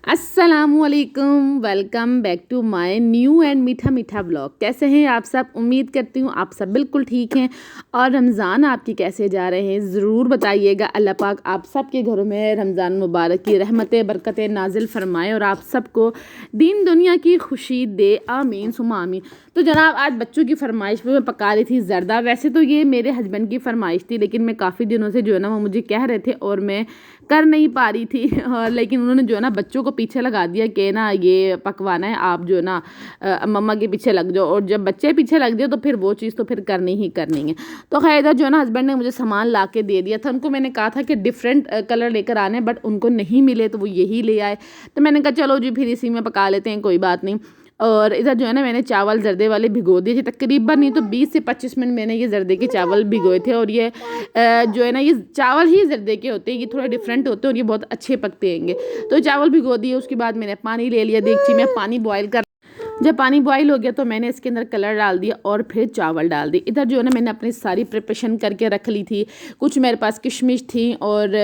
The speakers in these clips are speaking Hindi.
अस्सलामुअलैकुम, welcome back to my new and मीठा मीठा ब्लॉग। कैसे हैं आप सब? उम्मीद करती हूँ आप सब बिल्कुल ठीक हैं। और रमज़ान आपके कैसे जा रहे हैं ज़रूर बताइएगा। अल्लाह पाक आप सब के घरों में रमज़ान मुबारक की रहमतें बरकतें नाजिल फरमाए और आप सबको दीन दुनिया की खुशी दे, आमीन सुमा आमीन। तो जनाब आज बच्चों की फरमाइश पे मैं पका रही थी ज़र्दा। वैसे तो ये मेरे हस्बैंड की फरमाइश थी, लेकिन मैं काफ़ी दिनों से जो है ना वो मुझे कह रहे थे और मैं कर नहीं पा रही थी और लेकिन उन्होंने जो है ना बच्चों को पीछे लगा दिया कि ना ये पकवाना है, आप जो है ना मम्मा के पीछे लग जाओ। और जब बच्चे पीछे लग जाओ तो फिर वो चीज़ तो फिर करनी ही करनी है। तो खैर इधर जो है ना हस्बैंड ने मुझे सामान ला के दे दिया था। उनको मैंने कहा था कि डिफरेंट कलर लेकर आने, बट उनको नहीं मिले तो वो यही ले आए। तो मैंने कहा चलो जी फिर इसी में पका लेते हैं, कोई बात नहीं। और इधर जो है ना मैंने चावल जर्दे वाले भिगो दिए थे, तकरीबन नहीं तो 20 से 25 मिनट मैंने ये जर्दे के चावल भिगोए थे। और ये जो है ना ये चावल ही जर्दे के होते हैं, ये थोड़े डिफरेंट होते हैं और ये बहुत अच्छे पकते हैंगे। तो चावल भिगो दिए, उसके बाद मैंने पानी ले लिया, देगची में पानी बॉयल कर। जब पानी बॉईल हो गया तो मैंने इसके अंदर कलर डाल दिया और फिर चावल डाल दिए। इधर जो है ना मैंने अपनी सारी प्रिपरेशन करके रख ली थी। कुछ मेरे पास किशमिश थी और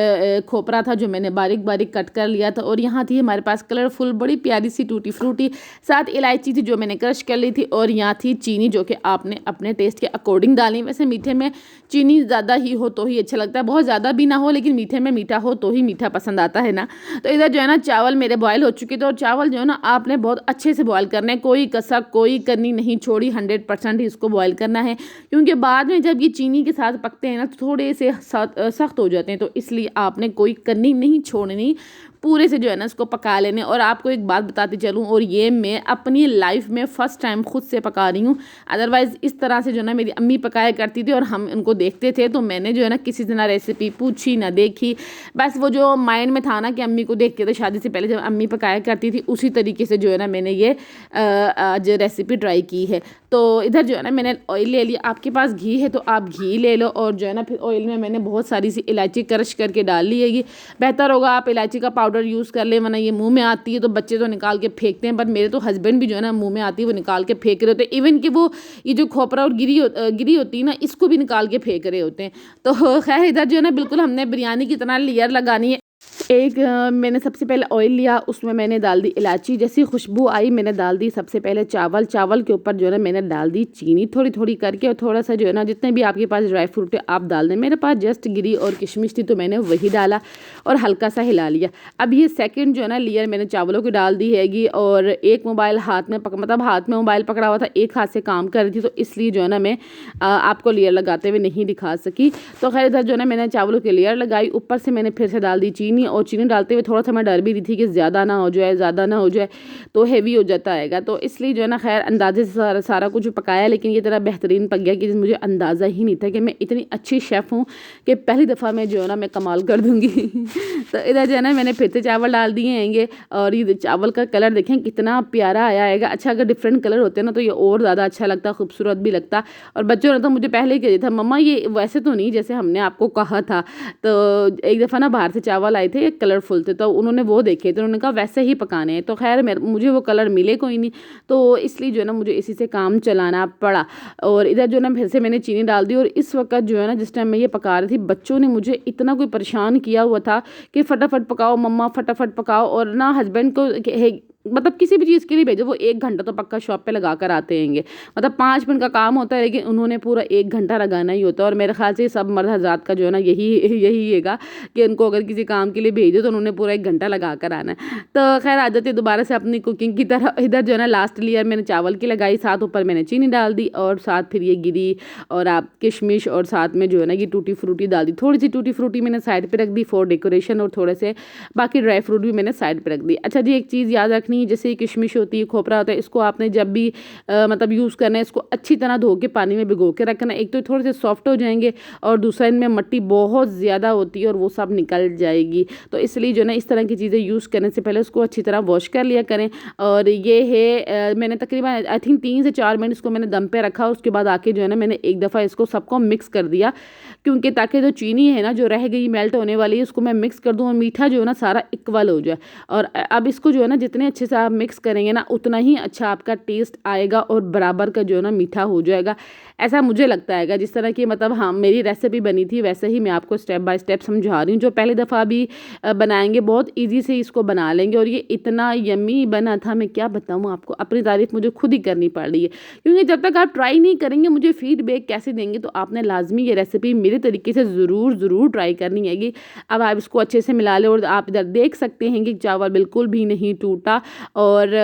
खोपरा था जो मैंने बारीक बारीक कट कर लिया था। और यहाँ थी हमारे पास कलरफुल बड़ी प्यारी सी टूटी फ्रूटी, साथ इलायची थी जो मैंने क्रश कर ली थी। और यहाँ थी चीनी जो कि आपने अपने टेस्ट के अकॉर्डिंग डाली। वैसे मीठे में चीनी ज़्यादा ही हो तो ही अच्छा लगता है, बहुत ज़्यादा भी ना हो, लेकिन मीठे में मीठा हो तो ही मीठा पसंद आता है ना। तो इधर जो है ना चावल मेरे बॉयल हो चुके थे। और चावल जो है ना आपने बहुत अच्छे से बॉयल करना है, कोई कसर कोई करनी नहीं छोड़ी, 100% ही इसको बॉयल करना है। क्योंकि बाद में जब ये चीनी के साथ पकते हैं ना तो थोड़े से सख्त हो जाते हैं, तो इसलिए आपने कोई करनी नहीं छोड़नी, पूरे से जो है ना इसको पका लेने। और आपको एक बात बताती चलूँ, और ये मैं अपनी लाइफ में फ़र्स्ट टाइम खुद से पका रही हूँ। अदरवाइज़ इस तरह से जो है ना मेरी अम्मी पकाया करती थी और हम उनको देखते थे, तो मैंने जो है ना किसी से ना रेसिपी पूछी ना देखी। बस वो जो माइंड में था ना कि अम्मी को देखते थे शादी से पहले जब अम्मी पकाया करती थी, उसी तरीके से जो है ना मैंने ये आज रेसिपी ट्राई की है। तो इधर जो है ना मैंने ऑयल ले लिया, आपके पास घी है तो आप घी ले लो। और जो है ना फिर ऑयल में मैंने बहुत सारी सी इलायची क्रश करके डाल ली है। ये बेहतर होगा आप इलायची का पाउडर यूज़ कर लें, वरना ये मुंह में आती है तो बच्चे तो निकाल के फेंकते हैं। पर मेरे तो हस्बैंड भी जो है ना मुंह में आती है वो निकाल के फेंक रहे होते हैं। इवन कि वो ये जो खोपरा और गिरी होती है ना, इसको भी निकाल के फेंक रहे होते हैं। तो खैर इधर जो है ना बिल्कुल हमने बिरयानी की तरह लेयर लगानी है। एक मैंने सबसे पहले ऑयल लिया, उसमें मैंने डाल दी इलायची। जैसी खुशबू आई मैंने डाल दी सबसे पहले चावल। चावल के ऊपर जो है ना मैंने डाल दी चीनी थोड़ी थोड़ी करके, और थोड़ा सा जो है ना जितने भी आपके पास ड्राई फ्रूट है आप डाल दें। मेरे पास जस्ट गिरी और किशमिश थी तो मैंने वही डाला और हल्का सा हिला लिया। अब ये सेकंड जो है ना लेयर मैंने चावलों की डाल दी हैगी। और एक मोबाइल हाथ में मतलब हाथ में मोबाइल पकड़ा हुआ था, एक हाथ से काम कर रही थी, तो इसलिए जो है ना मैं आपको लेयर लगाते हुए नहीं दिखा सकी। तो खैर इधर जो है ना मैंने चावलों की लेयर लगाई, ऊपर से मैंने फिर से डाल दी चीनी। और चीनी डालते हुए थोड़ा सा मैं डर भी रही थी कि ज़्यादा ना हो जाए तो हैवी हो जाता है। तो इसलिए जो है ना खैर अंदाजे से सारा कुछ पकाया, लेकिन ये तरह बेहतरीन पक गया कि मुझे अंदाज़ा ही नहीं था कि मैं इतनी अच्छी शेफ़ हूँ कि पहली दफ़ा मैं जो है ना मैं कमाल कर दूँगी। तो इधर जो है ना मैंने फिर से चावल डाल दिए हैंगे। और ये चावल का कलर देखें कितना प्यारा आया है। अच्छा अगर डिफरेंट कलर होते हैं ना तो ये और ज़्यादा अच्छा लगता, खूबसूरत भी लगता। और बच्चों ने तो मुझे पहले ही कह दिया था मम्मा ये वैसे तो नहीं जैसे हमने आपको कहा था। तो एक दफ़ा ना बाहर से चावल आए थे कलरफुल थे, तो उन्होंने वो देखे थे, उन्होंने कहा वैसे ही पकाने हैं। तो खैर मुझे वो कलर मिले कोई नहीं, तो इसलिए जो है ना मुझे इसी से काम चलाना पड़ा। और इधर जो है ना फिर से मैंने चीनी डाल दी। और इस वक्त जो है ना जिस टाइम मैं ये पका रही थी, बच्चों ने मुझे इतना कोई परेशान किया हुआ था कि फटाफट पकाओ मम्मा फटाफट पकाओ। और ना हस्बैंड को मतलब किसी भी चीज़ के लिए भेजो वो 1 घंटा तो पक्का शॉप पे लगा कर आते हैंगे। मतलब 5 मिनट का काम होता है, लेकिन उन्होंने पूरा 1 घंटा लगाना ही होता है। और मेरे ख्याल से सब मर्द हज़रात का जो है ना यही हैगा कि उनको अगर किसी काम के लिए भेजो तो उन्होंने पूरा 1 घंटा लगा कर आना है। तो खैर आ जाती है दोबारा से अपनी कुकिंग की तरह। इधर जो है ना लास्ट लेयर मैंने चावल की लगाई, साथ ऊपर मैंने चीनी डाल दी, और साथ फिर ये गिरी और आप किशमिश, और साथ में जो है ना ये टूटी फ्रूटी डाल दी। थोड़ी सी टूटी फ्रूटी मैंने साइड पर रख दी फॉर डेकोरेशन, और थोड़े से बाकी ड्राई फ्रूट भी मैंने साइड पर रख दी। अच्छा जी एक चीज़ याद रखनी है, जैसे किशमिश होती है खोपरा होता है, इसको आपने जब भी मतलब यूज़ करना है इसको अच्छी तरह धो के पानी में भिगो के रखना। एक तो थोड़े से सॉफ्ट हो जाएंगे, और दूसरा इनमें मिट्टी बहुत ज़्यादा होती है और वो सब निकल जाएगी। तो इसलिए जो ना इस तरह की चीज़ें यूज़ करने से पहले उसको अच्छी तरह वॉश कर लिया करें। और ये है मैंने तकरीबन आई थिंक 3 से 4 मिनट इसको मैंने दम पे रखा। उसके बाद आके जो है ना मैंने एक दफ़ा इसको सबको मिक्स कर दिया, क्योंकि ताकि जो चीनी है ना जो रह गई मेल्ट होने वाली है उसको मैं मिक्स कर दूँ और मीठा जो है ना सारा इक्वल हो जाए। और अब इसको जो है ना जितने अच्छे अच्छे से आप मिक्स करेंगे ना उतना ही अच्छा आपका टेस्ट आएगा और बराबर का जो है ना मीठा हो जाएगा, ऐसा मुझे लगता है। जिस तरह की मतलब हाँ मेरी रेसिपी बनी थी वैसे ही मैं आपको स्टेप बाय स्टेप समझा रही हूँ। जो पहली दफ़ा भी बनाएंगे बहुत ईजी से इसको बना लेंगे और ये इतना यम्मी बना था, मैं क्या बताऊँ आपको, अपनी तारीफ मुझे खुद ही करनी पड़ रही है। क्योंकि जब तक आप ट्राई नहीं करेंगे मुझे फीडबैक कैसे देंगे, तो आपने लाजमी ये रेसिपी मेरे तरीके से ज़रूर ट्राई करनी है। अब आप इसको अच्छे से मिला लें और आप इधर देख सकते हैं कि चावल बिल्कुल भी नहीं टूटा। और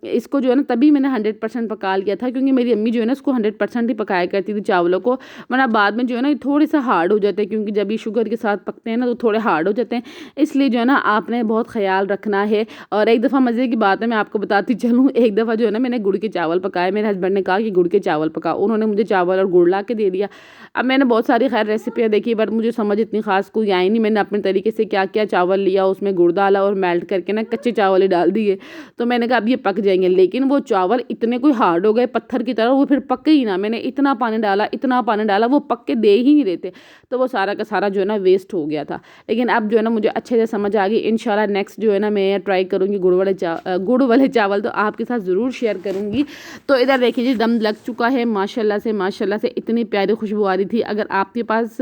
इसको जो है ना तभी मैंने 100% पका लिया था, क्योंकि मेरी अम्मी जो है ना इसको 100% ही पकाया करती थी चावलों को, वरना बाद में जो है ना थोड़े सा हार्ड हो जाते हैं, क्योंकि जब ये शुगर के साथ पकते हैं ना तो थोड़े हार्ड हो जाते हैं। इसलिए जो है ना आपने बहुत ख्याल रखना है। और एक दफ़ा मज़े की बात है, मैं आपको बताती चलूँ, एक दफ़ा जो है ना मैंने गुड़ के चावल पकाए। मेरे हस्बैंड ने कहा कि गुड़ के चावल पकाओ, उन्होंने मुझे चावल और गुड़ ला के दे दिया। अब मैंने बहुत सारी खैर रेसिपियाँ देखी बट मुझे समझ इतनी खास कोई आई नहीं। मैंने अपने तरीके से क्या किया, चावल लिया, उसमें गुड़ डाला और मेल्ट करके ना कच्चे चावल ही डाल दिए। तो मैंने कहा अब ये पक जाएंगे, लेकिन वो चावल इतने कोई हार्ड हो गए पत्थर की तरह, वो फिर पके ही ना। मैंने इतना पानी डाला वो पक के दे ही नहीं रहे थे, तो वो सारा का सारा जो है ना वेस्ट हो गया था। लेकिन अब जो है ना मुझे अच्छे से समझ आ गई। इंशाल्लाह नेक्स्ट जो है ना मैं ट्राई करूँगी गुड़ वाले चावल, तो आपके साथ ज़रूर शेयर करूँगी। तो इधर देखिए जी दम लग चुका है माशाल्लाह से इतनी प्यारी खुशबू आ रही थी। अगर आपके पास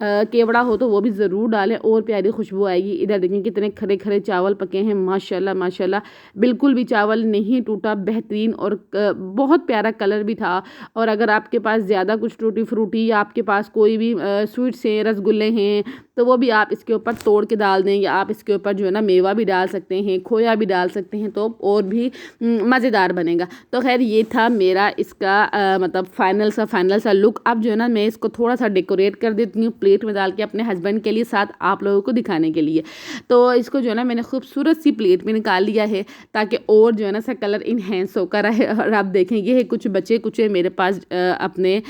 केवड़ा हो तो वो भी ज़रूर डालें और प्यारी खुशबू आएगी। इधर देखिए कितने खरे खरे चावल पके हैं माशाल्लाह बिल्कुल भी चावल नहीं टूटा, बेहतरीन और बहुत प्यारा कलर भी था। और अगर आपके पास ज़्यादा कुछ टूटी फ्रूटी या आपके पास कोई भी स्वीट्स हैं, रसगुल्ले हैं, तो वो भी आप इसके ऊपर तोड़ के डाल दें, या आप इसके ऊपर जो है ना मेवा भी डाल सकते हैं, खोया भी डाल सकते हैं, तो और भी मज़ेदार बनेगा। तो खैर ये था मेरा इसका मतलब फाइनल सा लुक। अब जो है ना मैं इसको थोड़ा सा डेकोरेट कर देती हूँ प्लेट में डाल के अपने हस्बैंड के लिए, साथ आप लोगों को दिखाने के लिए। तो इसको जो है ना मैंने खूबसूरत सी प्लेट में निकाल लिया है ताकि और जो है ना सा कलर इन्हेंस होकर रहे। और आप देखेंगे है कुछ बचे कुछ मेरे पास अपने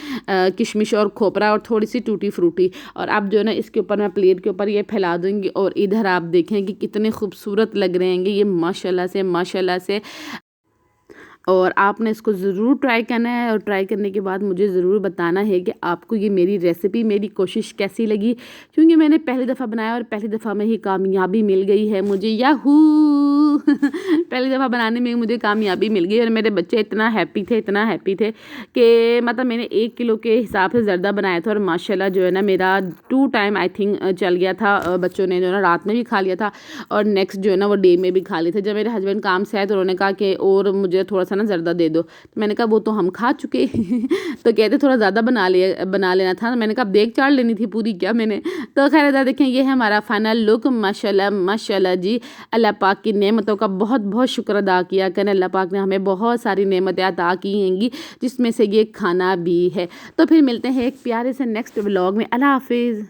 किशमिश और खोपरा और थोड़ी सी टूटी फ्रूटी। और अब जो है ना इसके ऊपर मैं प्लेट के ऊपर ये फैला दूंगी और इधर आप देखेंगे कितने खूबसूरत लग रहे हैं ये माशाल्लाह से। और आपने इसको ज़रूर ट्राई करना है और ट्राई करने के बाद मुझे ज़रूर बताना है कि आपको ये मेरी रेसिपी, मेरी कोशिश कैसी लगी। क्योंकि मैंने पहली दफ़ा बनाया और पहली दफ़ा में ही कामयाबी मिल गई है मुझे, याहू पहली दफ़ा बनाने में मुझे कामयाबी मिल गई। और मेरे बच्चे इतना हैप्पी थे कि मतलब मैंने 1 किलो के हिसाब से ज़र्दा बनाया था और माशाल्लाह जो है ना मेरा 2 टाइम आई थिंक चल गया था। बच्चों ने जो है ना रात में भी खा लिया था और नेक्स्ट जो है ना वो डे में भी खा लिए थे। जब मेरे हस्बैंड काम से आए तो उन्होंने कहा कि और मुझे थोड़ा सा ना ज़र्दा दे दो, तो मैंने कहा वो तो हम खा चुके तो कहते थोड़ा ज़्यादा बना लेना था। मैंने कहा देख चाड़ लेनी थी पूरी क्या मैंने। तो खैर इधर देखें ये है हमारा फाइनल लुक। माशाल्लाह जी, अल्लाह पाक की नेमतों का बहुत बहुत शुक्र अदा किया करें। अल्लाह पाक ने हमें बहुत सारी नेमतें अता की हैंगी जिसमें से ये खाना भी है। तो फिर मिलते हैं एक प्यारे से नेक्स्ट व्लॉग में। अल्लाह हाफिज़।